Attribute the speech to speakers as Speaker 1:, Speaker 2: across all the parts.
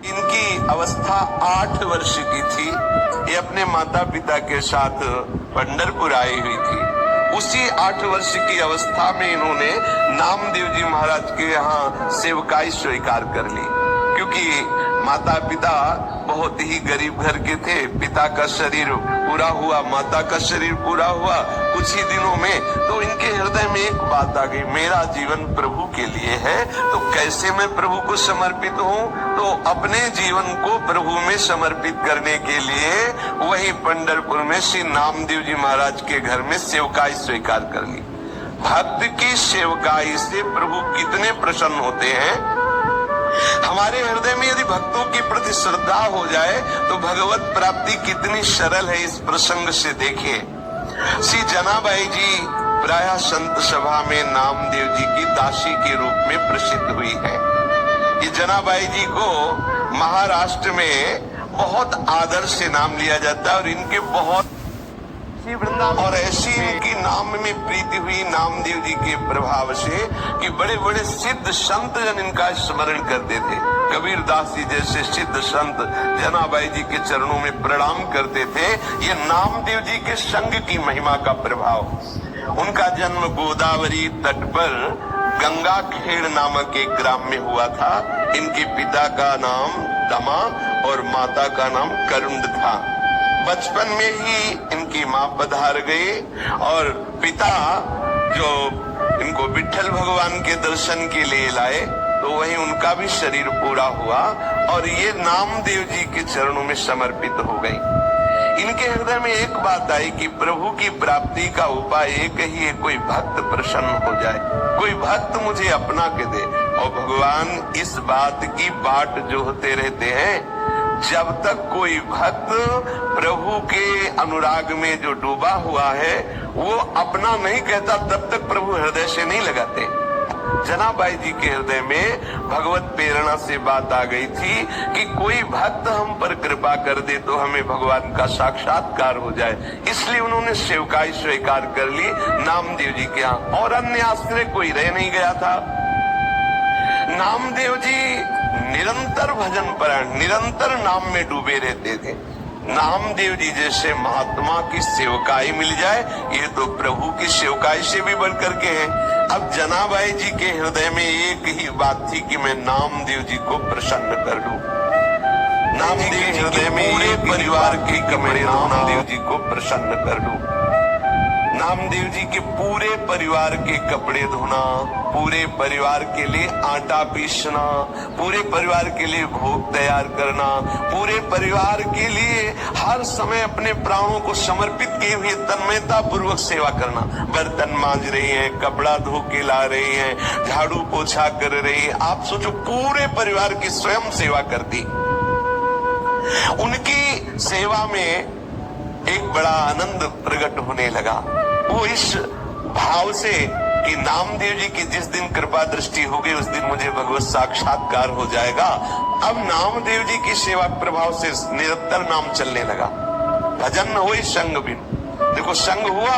Speaker 1: इनकी अवस्था 8 वर्ष की थी। ये अपने माता पिता के साथ पंढरपुर आई हुई थी। उसी 8 वर्ष की अवस्था में इन्होंने नामदेव जी महाराज के यहाँ सेवकाई स्वीकार कर ली, क्योंकि माता पिता बहुत ही गरीब घर के थे। पिता का शरीर पूरा हुआ, माता का शरीर पूरा हुआ कुछ ही दिनों में। तो इनके हृदय में एक बात आ गई, मेरा जीवन प्रभु के लिए है, तो कैसे मैं प्रभु को समर्पित हूँ। तो अपने जीवन को प्रभु में समर्पित करने के लिए वही पंढरपुर में श्री नामदेव जी महाराज के घर में सेवकाई स्वीकार कर ली। भक्त की सेवकाई से प्रभु कितने प्रसन्न होते हैं। हमारे हृदय में यदि भक्तों के प्रति श्रद्धा हो जाए तो भगवत प्राप्ति कितनी सरल है, इस प्रसंग से देखिए। श्री जनाबाई जी प्रायः संत सभा में नामदेव जी की दासी के रूप में प्रसिद्ध हुई है। ये जनाबाई जी को महाराष्ट्र में बहुत आदर से नाम लिया जाता है और इनके बहुत वृंदावन और ऐसी इनकी नाम में प्रीति हुई नामदेव जी के प्रभाव से कि बड़े बड़े सिद्ध संत जन इनका स्मरण करते थे। कबीर दास जी जैसे सिद्ध संत जनाबाई जी के चरणों में प्रणाम करते थे। ये नामदेव जी के संग की महिमा का प्रभाव। उनका जन्म गोदावरी तट पर गंगा खेड़ नामक एक ग्राम में हुआ था। इनके पिता का नाम दमा और माता का नाम करुंड था। बचपन में ही इनकी मां पधार गई और पिता जो इनको विठ्ठल भगवान के दर्शन के लिए लाए, तो वहीं उनका भी शरीर पूरा हुआ और ये नामदेव जी के चरणों में समर्पित हो गई। इनके हृदय में एक बात आई कि प्रभु की प्राप्ति का उपाय एक ही है, कोई भक्त प्रसन्न हो जाए, कोई भक्त मुझे अपना के दे। और भगवान इस बात की बाट जोहते रहते हैं, जब तक कोई भक्त प्रभु के अनुराग में जो डूबा हुआ है वो अपना नहीं कहता, तब तक प्रभु हृदय से नहीं लगाते। जनाबाई जी के हृदय में भगवत प्रेरणा से बात आ गई थी कि कोई भक्त हम पर कृपा कर दे तो हमें भगवान का साक्षात्कार हो जाए। इसलिए उन्होंने सेवकाई स्वीकार कर ली नामदेव जी के यहाँ, और अन्य आश्रय कोई रह नहीं गया था। नामदेव जी निरंतर भजन परायण, निरंतर नाम में डूबे रहते थे। नामदेव जी जैसे महात्मा की सेवकाई मिल जाए, ये तो प्रभु की सेवकाई से भी बढ़कर के है। अब जनाबाई जी के हृदय में एक ही बात थी कि मैं नामदेव जी को प्रसन्न कर लूं। नामदेव जी हृदय में पूरे परिवार के कमरे नामदेव जी को प्रसन्न कर लूं। नामदेव जी के पूरे परिवार के कपड़े धोना, पूरे परिवार के लिए आटा पीसना, पूरे परिवार के लिए भोग तैयार करना, पूरे परिवार के लिए हर समय अपने प्राणों को समर्पित किए हुए तन्मयता पूर्वक सेवा करना। बर्तन मांज रही हैं, कपड़ा धो के ला रही हैं, झाड़ू पोछा कर रही है। आप सोचो, पूरे परिवार की स्वयं सेवा करती। उनकी सेवा में एक बड़ा आनंद प्रकट होने लगा। वो इस भाव से कि नामदेव जी की जिस दिन कृपा दृष्टि हो गई उस दिन मुझे भगवत साक्षात्कार हो जाएगा। अब नामदेव जी की सेवा प्रभाव से निरंतर नाम चलने लगा। भजन न हो संग बिन, देखो संग हुआ,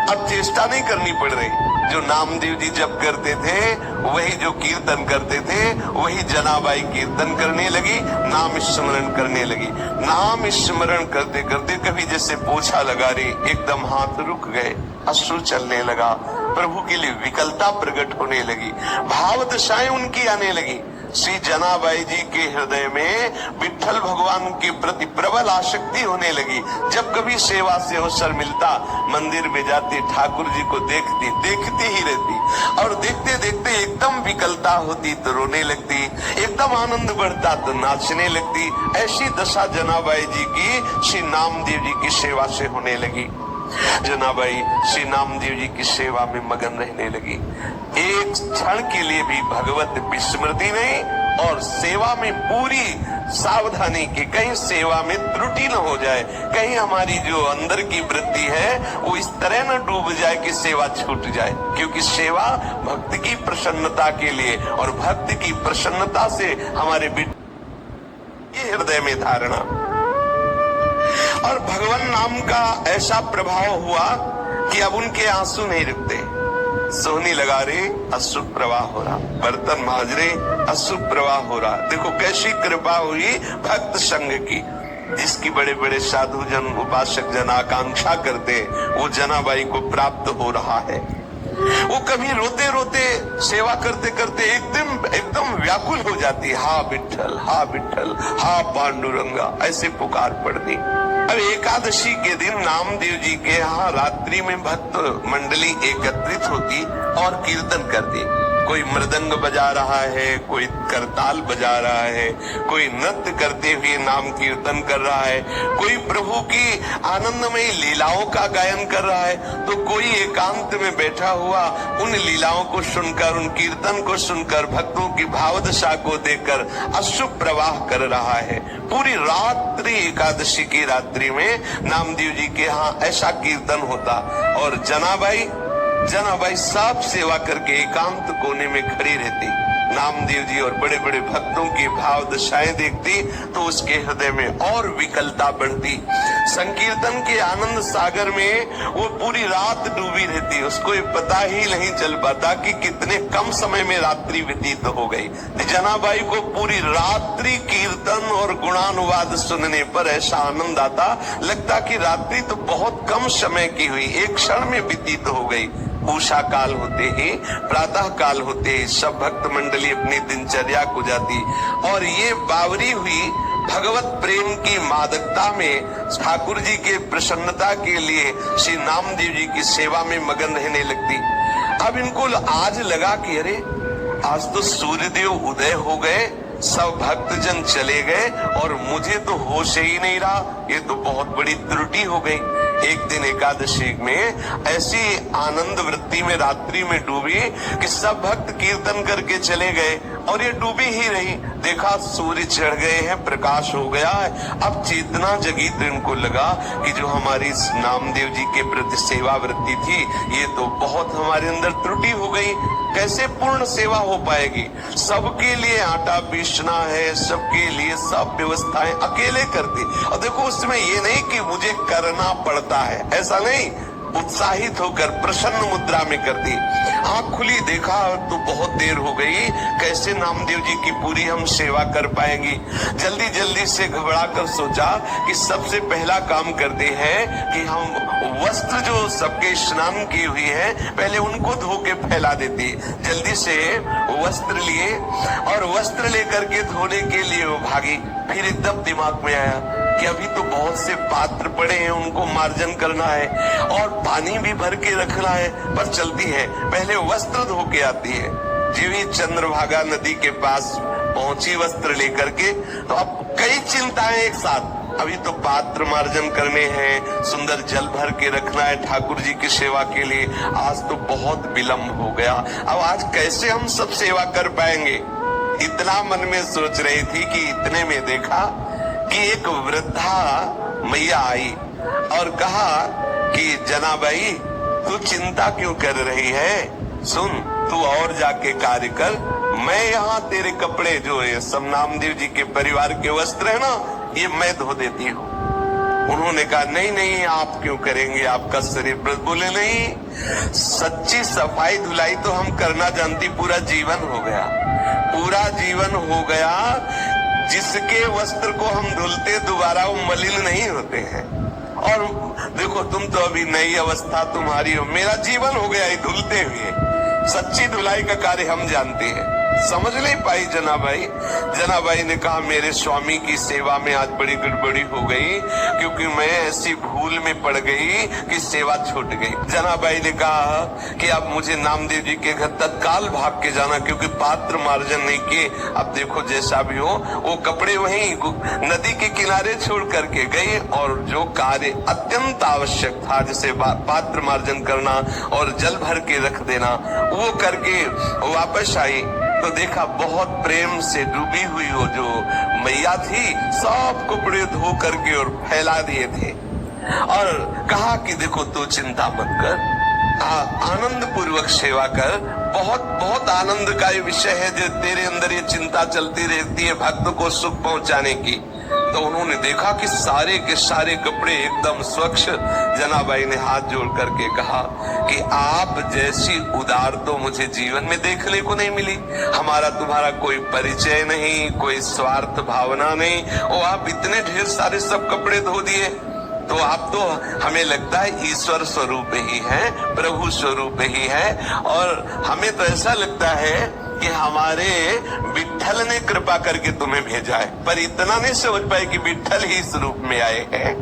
Speaker 1: अब चेष्टा नहीं करनी पड़ रही। जो नामदेव जी जब करते थे वही जो कीर्तन करते थे वही जनाबाई कीर्तन करने लगी, नाम स्मरण करने लगी। नाम स्मरण करते करते कभी जैसे पोछा लगा रही, एकदम हाथ रुक गए, अश्रु चलने लगा, प्रभु के लिए विकलता प्रकट होने लगी, भाव दशाएं उनकी आने लगी। श्री जनाबाई जी के हृदय में विठ्ठल भगवान के प्रति प्रबल आसक्ति होने लगी। जब कभी सेवा से अवसर मिलता, मंदिर में जाती, ठाकुर जी को देखती ही रहती, और देखते देखते एकदम विकलता होती तो रोने लगती, एकदम आनंद बढ़ता तो नाचने लगती। ऐसी दशा जनाबाई जी की श्री नामदेव जी की सेवा से होने लगी। जनाबाई श्री नामदेव जी की सेवा में मगन रहने लगी। एक क्षण के लिए भी भगवत विस्मृति नहीं, और सेवा में पूरी सावधानी की, कहीं सेवा में त्रुटि न हो जाए, कहीं हमारी जो अंदर की वृत्ति है वो इस तरह न डूब जाए कि सेवा छूट जाए। क्योंकि सेवा भक्त की प्रसन्नता के लिए, और भक्त की प्रसन्नता से हमारे ये हृदय में धारणा और भगवान नाम का ऐसा प्रभाव हुआ कि अब उनके आंसू नहीं रुकते। सोहनी लगा रहे, अश्रु प्रवाह हो रहा, बर्तन मांज रहे, अश्रु प्रवाह हो रहा। देखो कैसी कृपा हुई भक्त संघ की, जिसकी बड़े बड़े साधु जन उपासक जन आकांक्षा करते, वो जनाबाई को प्राप्त हो रहा है। वो कभी रोते रोते सेवा करते करते एकदम व्याकुल हो जाती, हा विठ्ठल, हा विठ्ठल, हा पांडुरंगा, ऐसे पुकार पड़ती। अब एकादशी के दिन नामदेव जी के यहाँ रात्रि में भक्त मंडली एकत्रित होती और कीर्तन करती। कोई मृदंग बजा रहा है, कोई करताल बजा रहा है, कोई नृत्य करते हुए नाम कीर्तन कर रहा है, कोई प्रभु की आनंदमयी लीलाओं का गायन कर रहा है, तो कोई एकांत में बैठा हुआ उन लीलाओं को सुनकर, उन कीर्तन को सुनकर, भक्तों की भावदशा को देखकर अश्रु प्रवाह कर रहा है। पूरी रात्रि, एकादशी की रात्रि में नामदेव जी के यहाँ ऐसा कीर्तन होता और जनाबाई सब सेवा करके एकांत कोने में खड़ी रहती। नामदेव जी और बड़े बड़े भक्तों की भाव दशाएं देखती तो उसके हृदय में और विकलता बढ़ती। संकीर्तन के आनंद सागर में वो पूरी रात डूबी रहती, उसको ये पता ही नहीं चल पाता कि कितने कम समय में रात्रि व्यतीत हो गई। जनाबाई को पूरी रात्रि कीर्तन और गुणानुवाद सुनने पर ऐसा आनंद आता, लगता कि रात्रि तो बहुत कम समय की हुई, एक क्षण में व्यतीत हो गई। उषा काल होते ही, प्रातः काल होते ही सब भक्त मंडली अपनी दिनचर्या को जाती और ये बावरी हुई भगवत प्रेम की मादकता में ठाकुर जी के प्रसन्नता के लिए श्री नामदेव जी की सेवा में मगन रहने लगती। अब इनको आज लगा कि अरे आज तो सूर्यदेव उदय हो गए, सब भक्तजन चले गए और मुझे तो होश ही नहीं रहा, ये तो बहुत बड़ी त्रुटि हो गई। एक दिन एकादशी में ऐसी आनंद वृत्ति में रात्रि में डूबी कि सब भक्त कीर्तन करके चले गए और ये डूबी ही रही। देखा सूर्य चढ़ गए हैं, प्रकाश हो गया है। अब चेतना जगी तो इनको लगा कि जो हमारी नामदेव जी के प्रति सेवा वृत्ति थी, ये तो बहुत हमारे अंदर त्रुटि हो गई, कैसे पूर्ण सेवा हो पाएगी। सबके लिए आटा पीसना है, सबके लिए सब व्यवस्थाएं अकेले करती। और देखो उसमें ये नहीं कि मुझे करना पड़ता है, ऐसा नहीं, उत्साहित होकर प्रसन्न मुद्रा में करती। आंख खुली, देखा तो बहुत देर हो गई, कैसे नामदेव जी की पूरी हम सेवा कर पाएंगी। जल्दी जल्दी से घबरा कर सोचा कि सबसे पहला काम करते हैं कि हम वस्त्र जो सबके स्नान की हुई है पहले उनको धो के फैला देती। जल्दी से वस्त्र लिए और वस्त्र लेकर के धोने के लिए वो भागी। फिर एकदम दिमाग में आया कि अभी तो बहुत से पात्र पड़े हैं, उनको मार्जन करना है और पानी भी भर के रखना है, पर चलती है पहले वस्त्र धो के आती है। जीवी चंद्रभागा नदी के पास पहुंची वस्त्र लेकर के, तो अब कई चिंताएं एक साथ। अभी तो पात्र मार्जन करने हैं, सुंदर जल भर के रखना है ठाकुर जी की सेवा के लिए, आज तो बहुत विलंब हो गया, अब आज कैसे हम सब सेवा कर पाएंगे। इतना मन में सोच रही थी कि इतने में देखा कि एक वृद्धा मैया आई और कहा कि जनाबाई तू चिंता क्यों कर रही है, सुन तू और जाके कार्य कर, मैं यहाँ तेरे कपड़े जो है सब नामदेव जी के परिवार के वस्त्र है ना, ये मैं धो देती हूँ। उन्होंने कहा नहीं नहीं आप क्यों करेंगे, आपका शरीर व्रत। बोले नहीं, सच्ची सफाई धुलाई तो हम करना जानती, पूरा जीवन हो गया, पूरा जीवन हो गया। जिसके वस्त्र को हम धुलते दोबारा वो मलिन नहीं होते हैं। और देखो तुम तो अभी नई अवस्था तुम्हारी हो, मेरा जीवन हो गया ये धुलते हुए। सच्ची धुलाई का कार्य हम जानते हैं। समझ नहीं पाई जनाबाई। जनाबाई ने कहा मेरे स्वामी की सेवा में आज बड़ी गड़बड़ी हो गई, क्योंकि मैं ऐसी भूल में पड़ गई कि सेवा छूट गई। जनाबाई ने कहा कि अब मुझे नामदेव जी के घर तत्काल भाग के जाना, क्योंकि पात्र मार्जन नहीं किए। अब देखो जैसा भी हो, वो कपड़े वहीं नदी के किनारे छोड़ करके गई और जो कार्य अत्यंत आवश्यक था, जैसे पात्र मार्जन करना और जल भर के रख देना, वो करके वापस आई तो देखा बहुत प्रेम से डूबी हुई वो जो मैया थी, सब कपड़े धो करके और फैला दिए थे और कहा कि देखो तू चिंता मत कर, आनंद पूर्वक सेवा कर। बहुत बहुत आनंद का ये विषय है जो तेरे अंदर ये चिंता चलती रहती है भक्त को सुख पहुंचाने की। तो उन्होंने देखा कि सारे के सारे कपड़े एकदम स्वच्छ। जनाबाई ने हाथ जोड़ करके कहा कि आप जैसी उदार तो मुझे जीवन में देखने को नहीं मिली। हमारा तुम्हारा कोई परिचय नहीं, कोई स्वार्थ भावना नहीं, और आप इतने ढेर सारे सब कपड़े धो दिए। तो आप तो हमें लगता है ईश्वर स्वरूप ही है, प्रभु स्वरूप ही है, और हमें तो ऐसा लगता है कि हमारे विट्ठल ने कृपा करके तुम्हें भेजा है, पर इतना नहीं समझ पाए कि विट्ठल ही इस रूप में आए हैं।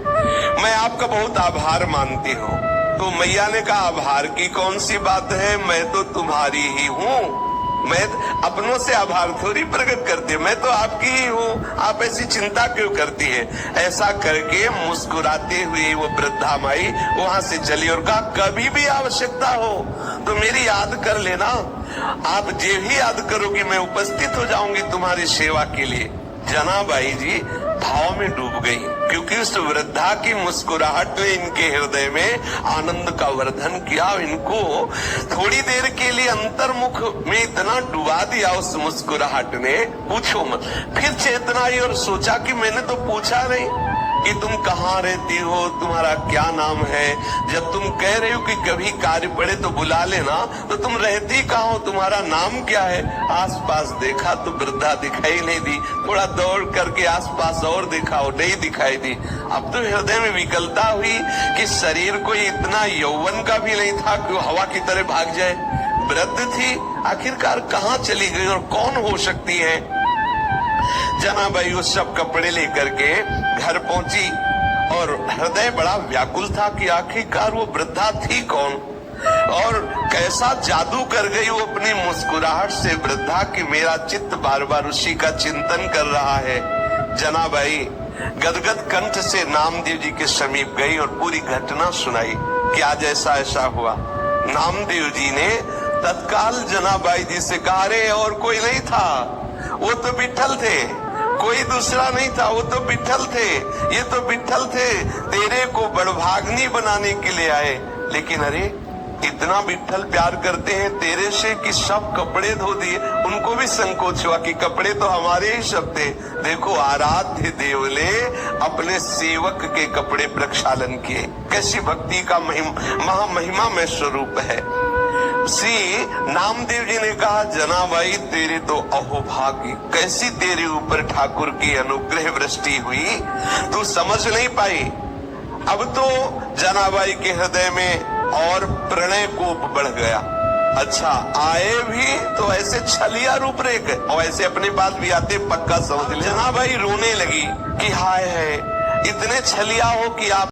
Speaker 1: मैं आपका बहुत आभार मानती हूँ। तो मैया ने कहा, आभार की कौन सी बात है, मैं तो तुम्हारी ही हूँ। मैं अपनों से आभार थोड़ी प्रकट करती है, मैं तो आपकी ही हूँ, आप ऐसी चिंता क्यों करती है। ऐसा करके मुस्कुराते हुए वो वृद्धा माई वहां से चली और कहा, कभी भी आवश्यकता हो तो मेरी याद कर लेना। आप जे ही याद करोगे मैं उपस्थित हो जाऊंगी तुम्हारी सेवा के लिए। जनाबाई जी भाव में डूब गई, क्योंकि उस वृद्धा की मुस्कुराहट ने इनके हृदय में आनंद का वर्धन किया। इनको थोड़ी देर के लिए अंतर्मुख में इतना डुबा दिया उस मुस्कुराहट ने, पूछो मत। फिर चेतना आई और सोचा कि मैंने तो पूछा नहीं कि तुम कहाँ रहती हो, तुम्हारा क्या नाम है। जब तुम कह रहे हो कि कभी कार्य पड़े तो बुला लेना, तो तुम रहती कहाँ हो, तुम्हारा नाम क्या है। आसपास देखा तो वृद्धा दिखाई नहीं दी। थोड़ा दौड़ करके आसपास और देखा और नहीं दिखाई दी। अब तो हृदय में विकलता हुई कि शरीर को इतना यौवन का भी नहीं था कि वो हवा की तरह भाग जाए। वृद्ध थी, आखिरकार कहाँ चली गई और कौन हो सकती है। जनाबाई वो सब कपड़े लेकर के घर पहुंची और हृदय बड़ा व्याकुल था कि आखिरकार वो वृद्धा थी कौन और कैसा जादू कर गई वो अपनी मुस्कुराहट से वृद्धा की मेरा चित्त बार बार उसी का चिंतन कर रहा है। जनाबाई गदगद कंठ से नामदेव जी के समीप गई और पूरी घटना सुनाई कि आज ऐसा ऐसा हुआ। नामदेव जी ने तत्काल जनाबाई जी से कहा, अरे और कोई नहीं था, वो तो विट्ठल थे, कोई दूसरा नहीं था, वो तो विट्ठल थे, ये तो विट्ठल थे, तेरे को बड़भाग्नि बनाने के लिए आए। लेकिन अरे इतना विट्ठल प्यार करते हैं तेरे से कि सब कपड़े धो दिए। उनको भी संकोच हुआ कि कपड़े तो हमारे ही सब थे। देखो आराध्य देव ने अपने सेवक के कपड़े प्रक्षालन किए। कैसी भक्ति का महिमा में स्वरूप है। श्री नामदेव जी ने कहा, जनाबाई तेरे तो अहोभाग्य, कैसी तेरे ऊपर ठाकुर की अनुग्रह वृष्टि हुई, तू समझ नहीं पाई। अब तो जनाबाई के हृदय में और प्रणय कोप बढ़ गया। अच्छा आए भी तो ऐसे छलिया रूप रेख और ऐसे अपने पास भी आते पक्का समझ ले। जनाबाई रोने लगी कि हाय है, इतने छलिया हो कि आप